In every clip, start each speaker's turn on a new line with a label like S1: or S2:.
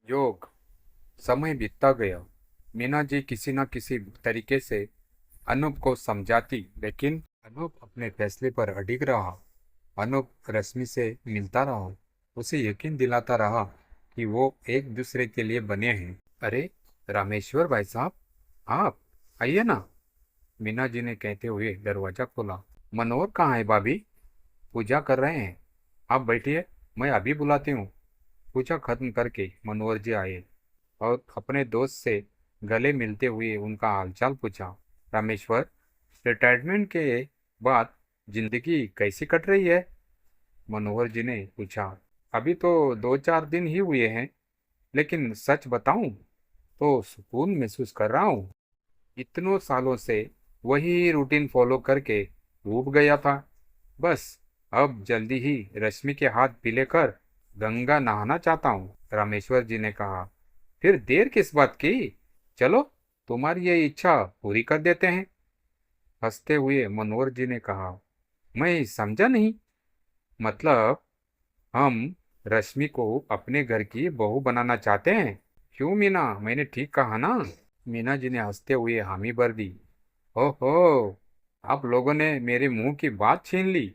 S1: योग। समय बीतता गया। मीना जी किसी न किसी तरीके से अनूप को समझाती, लेकिन अनूप अपने फैसले पर अडिग रहा। अनूप रश्मि से मिलता रहा, उसे यकीन दिलाता रहा कि वो एक दूसरे के लिए बने हैं। अरे रामेश्वर भाई साहब, आप आइए ना, मीना जी ने कहते हुए दरवाजा खोला। मनोहर कहाँ है भाभी? पूजा कर रहे हैं। आप बैठिए, मैं अभी बुलाती हूँ। पूजा खत्म करके मनोहर जी आए और अपने दोस्त से गले मिलते हुए उनका हालचाल पूछा। रामेश्वर, रिटायरमेंट के बाद जिंदगी कैसी कट रही है? मनोहर जी ने पूछा। अभी तो 2-4 दिन ही हुए हैं, लेकिन सच बताऊं तो सुकून महसूस कर रहा हूँ। इतनों सालों से वही रूटीन फॉलो करके ऊब गया था। बस अब जल्दी ही रश्मि के हाथ पीले कर गंगा नहाना चाहता हूँ। रामेश्वर जी ने कहा। फिर देर किस बात की? चलो, तुम्हारी ये इच्छा पूरी कर देते हैं। हंसते हुए मनोहर जी ने कहा। मैं समझा नहीं। मतलब, हम रश्मि को अपने घर की बहू बनाना चाहते हैं। क्यों मीना, मैंने ठीक कहा ना? मीना जी ने हंसते हुए हामी भर दी। ओहो, आप लोगों ने मेरे मुंह की बात छीन ली।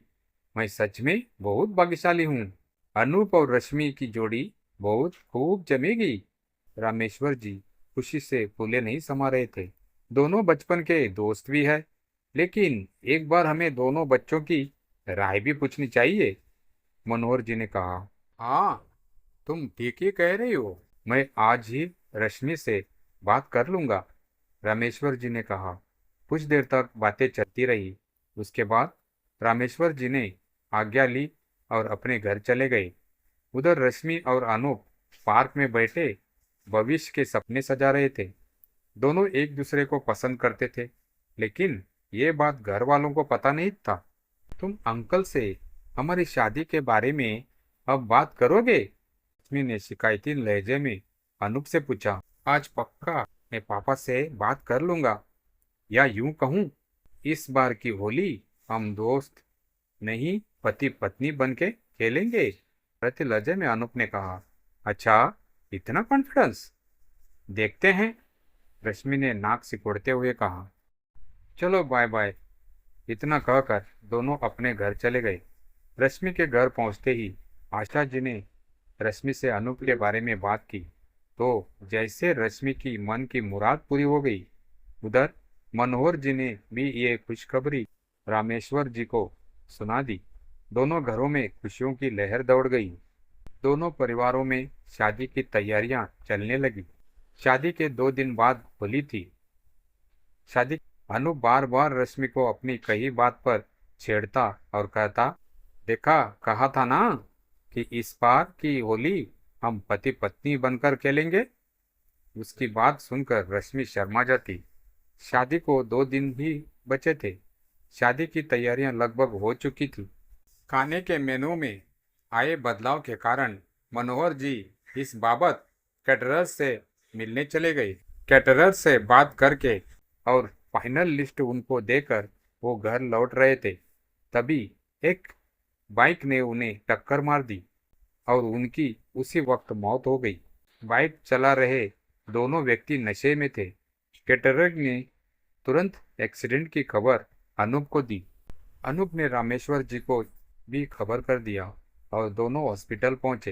S1: मैं सच में बहुत भाग्यशाली हूँ। अनूप और रश्मि की जोड़ी बहुत खूब जमेगी। रामेश्वर जी खुशी से फूले नहीं समा रहे थे। दोनों बचपन के दोस्त भी है, लेकिन एक बार हमें दोनों बच्चों की राय भी पूछनी चाहिए, मनोहर जी ने कहा। हाँ, तुम ठीक ही कह रही हो। मैं आज ही रश्मि से बात कर लूंगा, रामेश्वर जी ने कहा। कुछ देर तक बातें चलती रही। उसके बाद रामेश्वर जी ने आज्ञा ली और अपने घर चले गए। उधर रश्मि और अनूप पार्क में बैठे भविष्य के सपने सजा रहे थे। दोनों एक दूसरे को पसंद करते थे, लेकिन ये बात घर वालों को पता नहीं था। तुम अंकल से हमारी शादी के बारे में अब बात करोगे? रश्मि ने शिकायती लहजे में अनूप से पूछा। आज पक्का मैं पापा से बात कर लूंगा, या यूं कहूं, इस बार की होली हम दोस्त नहीं पति पत्नी बन के खेलेंगे, प्रति लहजे में अनूप ने कहा। अच्छा, इतना कॉन्फिडेंस? देखते हैं, रश्मि ने नाक सिकोड़ते हुए कहा। चलो बाय बाय। इतना कहकर दोनों अपने घर चले गए। रश्मि के घर पहुंचते ही आशा जी ने रश्मि से अनूप के बारे में बात की, तो जैसे रश्मि की मन की मुराद पूरी हो गई, उधर मनोहर जी ने भी ये खुशखबरी रामेश्वर जी को सुना दी। दोनों घरों में खुशियों की लहर दौड़ गई। दोनों परिवारों में शादी की तैयारियां चलने लगी। शादी के 2 दिन बाद होली थी। शादी अनु बार बार रश्मि को अपनी कही बात पर छेड़ता और कहता, देखा, कहा था ना कि इस बार की होली हम पति पत्नी बनकर खेलेंगे। उसकी बात सुनकर रश्मि शर्मा जाती। शादी को 2 दिन ही बचे थे। शादी की तैयारियां लगभग हो चुकी थी। खाने के मेनू में आए बदलाव के कारण मनोहर जी इस बाबत कैटरर्स से मिलने चले गए। कैटरर से बात करके और फाइनल लिस्ट उनको देकर वो घर लौट रहे थे। तभी एक बाइक ने उन्हें टक्कर मार दी और उनकी उसी वक्त मौत हो गई। बाइक चला रहे दोनों व्यक्ति नशे में थे। कैटरर ने तुरंत एक्सीडेंट की खबर अनूप को दी। अनूप ने रामेश्वर जी को भी खबर कर दिया और दोनों हॉस्पिटल पहुंचे,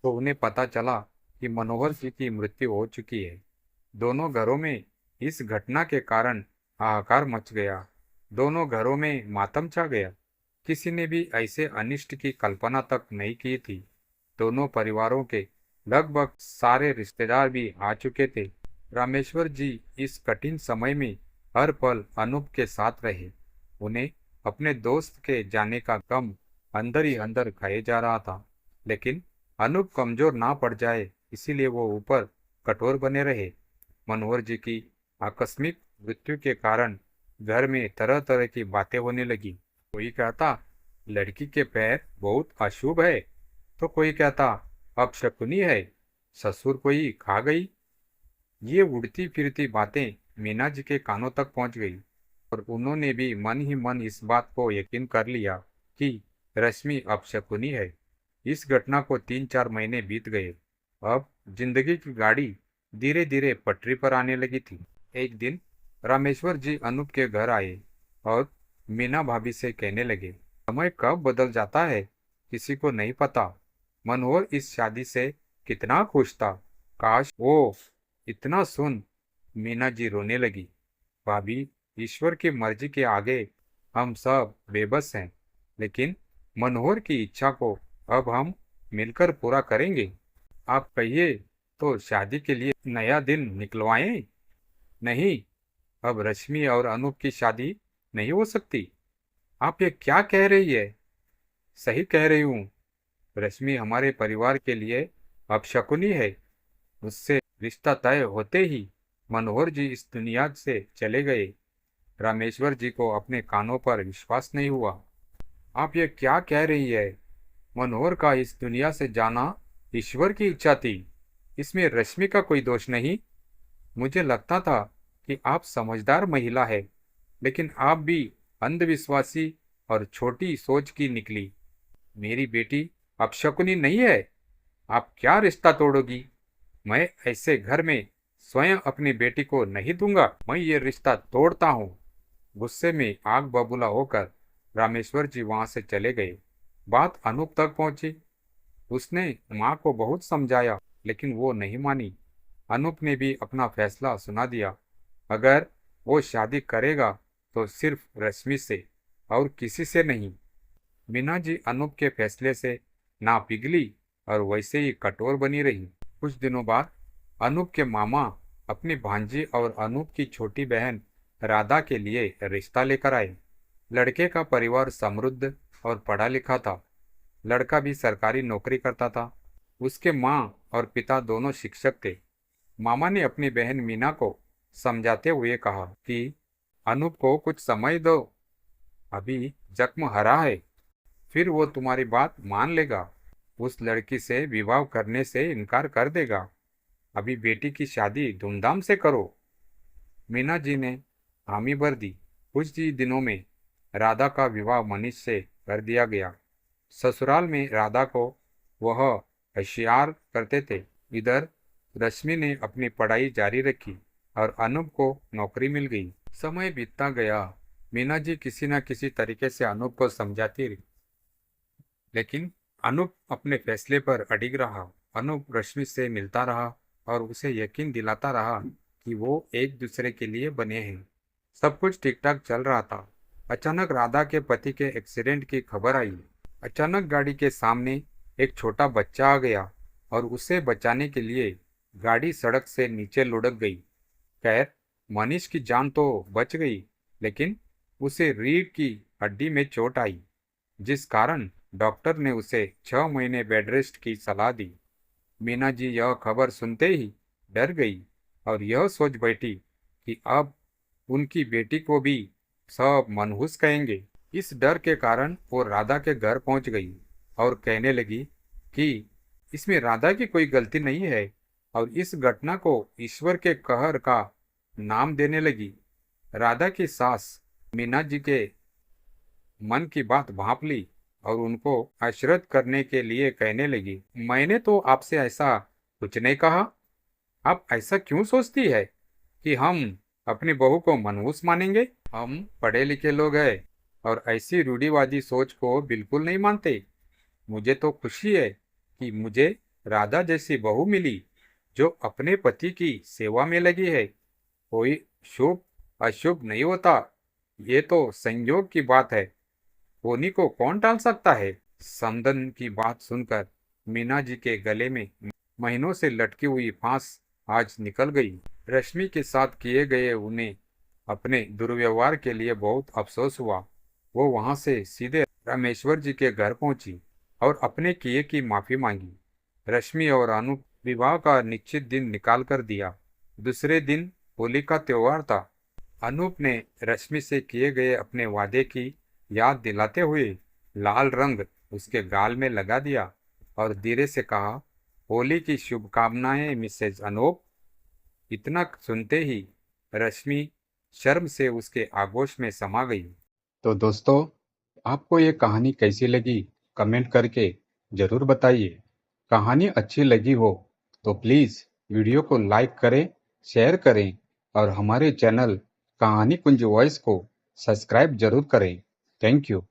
S1: तो उन्हें पता चला कि मनोहर जी की मृत्यु हो चुकी है। दोनों घरों में इस घटना के कारण हाहाकार मच गया। दोनों घरों में मातम छा गया। किसी ने भी ऐसे अनिष्ट की कल्पना तक नहीं की थी। दोनों परिवारों के लगभग सारे रिश्तेदार भी आ चुके थे। रामेश्वर जी इस कठिन समय में हर पल अनूप के साथ रहे। उन्हें अपने दोस्त के जाने का गम अंदर ही अंदर खाए जा रहा था, लेकिन अनूप कमजोर ना पड़ जाए इसीलिए वो ऊपर कठोर बने रहे। मनोहर जी की आकस्मिक मृत्यु के कारण घर में तरह तरह की बातें होने लगी। कोई कहता लड़की के पैर बहुत अशुभ है, तो कोई कहता अपशकुनी है, ससुर कोई खा गई। ये उड़ती फिरती बातें मीना जी के कानों तक पहुंच गई और उन्होंने भी मन ही मन इस बात को यकीन कर लिया कि रश्मि अपशकुनी है। इस घटना को 3-4 महीने बीत गए। अब जिंदगी की गाड़ी धीरे धीरे पटरी पर आने लगी थी। एक दिन रामेश्वर जी अनूप के घर आए और मीना भाभी से कहने लगे, समय कब बदल जाता है किसी को नहीं पता। मनोहर इस शादी से कितना खुश था, काश वो इतना सुन। मीना जी रोने लगी, भाभी, ईश्वर की मर्जी के आगे हम सब बेबस हैं, लेकिन मनोहर की इच्छा को अब हम मिलकर पूरा करेंगे। आप कहिए तो शादी के लिए नया दिन निकलवाएं। नहीं, अब रश्मि और अनूप की शादी नहीं हो सकती। आप ये क्या कह रही है? सही कह रही हूँ। रश्मि हमारे परिवार के लिए अपशकुनी है। उससे रिश्ता तय होते ही मनोहर जी इस दुनिया से चले गए। रामेश्वर जी को अपने कानों पर विश्वास नहीं हुआ। आप ये क्या कह रही है? मनोहर का इस दुनिया से जाना ईश्वर की इच्छा थी, इसमें रश्मि का कोई दोष नहीं। मुझे लगता था कि आप समझदार महिला है, लेकिन आप भी अंधविश्वासी और छोटी सोच की निकली। मेरी बेटी अपशकुनी नहीं है। आप क्या रिश्ता तोड़ोगी? मैं ऐसे घर में स्वयं अपनी बेटी को नहीं दूंगा। मैं ये रिश्ता तोड़ता हूँ। गुस्से में आग बबूला होकर रामेश्वर जी वहां से चले गए। बात अनूप तक पहुंची। उसने माँ को बहुत समझाया, लेकिन वो नहीं मानी। अनूप ने भी अपना फैसला सुना दिया। अगर वो शादी करेगा तो सिर्फ रश्मि से और किसी से नहीं। मीना जी अनूप के फैसले से ना पिघली और वैसे ही कठोर बनी रही। कुछ दिनों बाद अनूप के मामा अपनी भांजी और अनूप की छोटी बहन राधा के लिए रिश्ता लेकर आए। लड़के का परिवार समृद्ध और पढ़ा लिखा था। लड़का भी सरकारी नौकरी करता था। उसके माँ और पिता दोनों शिक्षक थे। मामा ने अपनी बहन मीना को समझाते हुए कहा कि अनूप को कुछ समय दो, अभी जख्म हरा है, फिर वो तुम्हारी बात मान लेगा। उस लड़की से विवाह करने से इनकार कर देगा। अभी बेटी की शादी धूमधाम से करो। मीना जी ने हामी भर दी। कुछ ही दिनों में राधा का विवाह मनीष से कर दिया गया। ससुराल में राधा को वह होशियार करते थे। इधर रश्मि ने अपनी पढ़ाई जारी रखी और अनूप को नौकरी मिल गई। समय बीतता गया। मीना जी किसी न किसी तरीके से अनूप को समझाती रही, लेकिन अनूप अपने फैसले पर अडिग रहा। अनूप रश्मि से मिलता रहा और उसे यकीन दिलाता रहा कि वो एक दूसरे के लिए बने हैं। सब कुछ ठीक ठाक चल रहा था। अचानक राधा के पति के एक्सीडेंट की खबर आई। अचानक गाड़ी के सामने एक छोटा बच्चा आ गया और उसे बचाने के लिए गाड़ी सड़क से नीचे लुढ़क गई। खैर, मनीष की जान तो बच गई, लेकिन उसे रीढ़ की हड्डी में चोट आई, जिस कारण डॉक्टर ने उसे 6 महीने बेड रेस्ट की सलाह दी। मीना जी यह खबर सुनते ही डर गई और यह सोच बैठी कि अब उनकी बेटी को भी सब मनहूस कहेंगे। इस डर के कारण वो राधा के घर पहुंच गई और कहने लगी कि इसमें राधा की कोई गलती नहीं है, और इस घटना को ईश्वर के कहर का नाम देने लगी। राधा की सास मीना जी के मन की बात भांप ली और उनको आश्रित करने के लिए कहने लगी, मैंने तो आपसे ऐसा कुछ नहीं कहा। आप ऐसा क्यों सोचती है कि हम अपनी बहू को मनहूस मानेंगे? हम पढ़े लिखे लोग हैं और ऐसी रूढ़िवादी सोच को बिल्कुल नहीं मानते। मुझे तो खुशी है कि मुझे राधा जैसी बहू मिली जो अपने पति की सेवा में लगी है। कोई शुभ अशुभ नहीं होता, ये तो संयोग की बात है। होनी को कौन टाल सकता है? समदन की बात सुनकर मीना जी के गले में महीनों से लटकी हुई फांस आज निकल गई। रश्मि के साथ किए गए उन्हें अपने दुर्व्यवहार के लिए बहुत अफसोस हुआ। वो वहां से सीधे रामेश्वर जी के घर पहुंची और अपने किए की माफी मांगी। रश्मि और अनूप विवाह का निश्चित दिन निकाल कर दिया। दूसरे दिन होली का त्योहार था। अनूप ने रश्मि से किए गए अपने वादे की याद दिलाते हुए लाल रंग उसके गाल में लगा दिया और धीरे से कहा, होली की शुभकामनाएं मिसेज अनूप। इतना सुनते ही रश्मि शर्म से उसके आगोश में समा गई। तो दोस्तों, आपको ये कहानी कैसी लगी कमेंट करके ज़रूर बताइए। कहानी अच्छी लगी हो तो प्लीज़ वीडियो को लाइक करें, शेयर करें और हमारे चैनल कहानी कुंज वॉइस को सब्सक्राइब जरूर करें। Thank you.